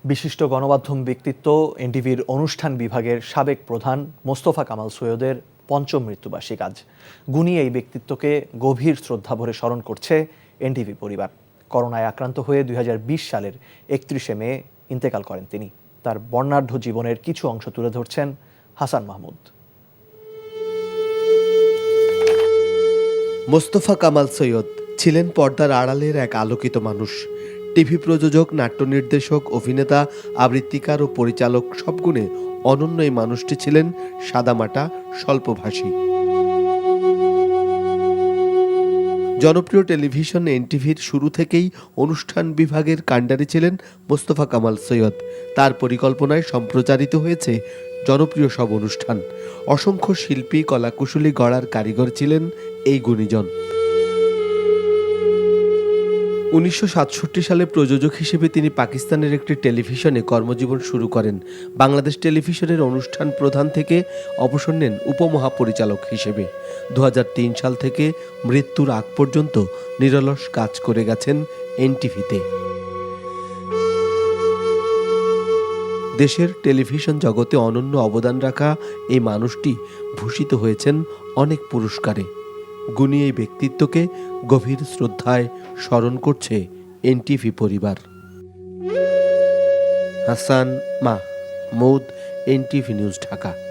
বিশিষ্ট গণমাধ্যম ব্যক্তিত্ব এনটিভির অনুষ্ঠান বিভাগের সাবেক প্রধান মোস্তফা কামাল সৈয়দের পঞ্চম মৃত্যুবার্ষিকী আজ। গুণী এই ব্যক্তিত্বকে গভীর শ্রদ্ধাভরে স্মরণ করছে এনটিভি পরিবার। করোনায় আক্রান্ত হয়ে 2020 সালের 31 মে ইন্তেকাল করেন তিনি। তার বর্ণাঢ্য জীবনের কিছু অংশ তুলে ধরছেন হাসান মাহমুদ। মোস্তফা কামাল সৈয়দ ছিলেন পর্দার আড়ালের এক আলোকিত মানুষ। টিভি প্রযোজক, নাট্য নির্দেশক, অভিনেতা, আবৃত্তিকার ও পরিচালক সব গুণে অনন্য এই মানুষটি ছিলেন সাদামাটা, স্বল্পভাষী। জনপ্রিয় টেলিভিশন এনটিভির শুরু থেকেই অনুষ্ঠান বিভাগের কাণ্ডারি ছিলেন মোস্তফা কামাল সৈয়দ। তার পরিকল্পনায় সম্প্রচারিত হয়েছে জনপ্রিয় সব অনুষ্ঠান। অসংখ্য শিল্পী, কলাকুশলী গড়ার কারিগর ছিলেন এই গুণীজন। 1967 সালে প্রযোজক হিসেবে তিনি পাকিস্তানের একটি টেলিভিশনে কর্মজীবন শুরু করেন। বাংলাদেশ টেলিভিশনের অনুষ্ঠান প্রধান থেকে অবসর নেন উপমহাপরিচালক হিসেবে। 2003 সাল থেকে মৃত্যুর আগ পর্যন্ত নিরলস কাজ করে গেছেন এনটিভিতে। দেশের টেলিভিশন জগতে অনন্য অবদান রাখা এই মানুষটি ভূষিত হয়েছেন অনেক পুরস্কারে। গুণী এই ব্যক্তিত্বকে গভীর শ্রদ্ধায় স্মরণ করছে এনটিভি পরিবার। Hasan Mahmud, NTV news, Dhaka.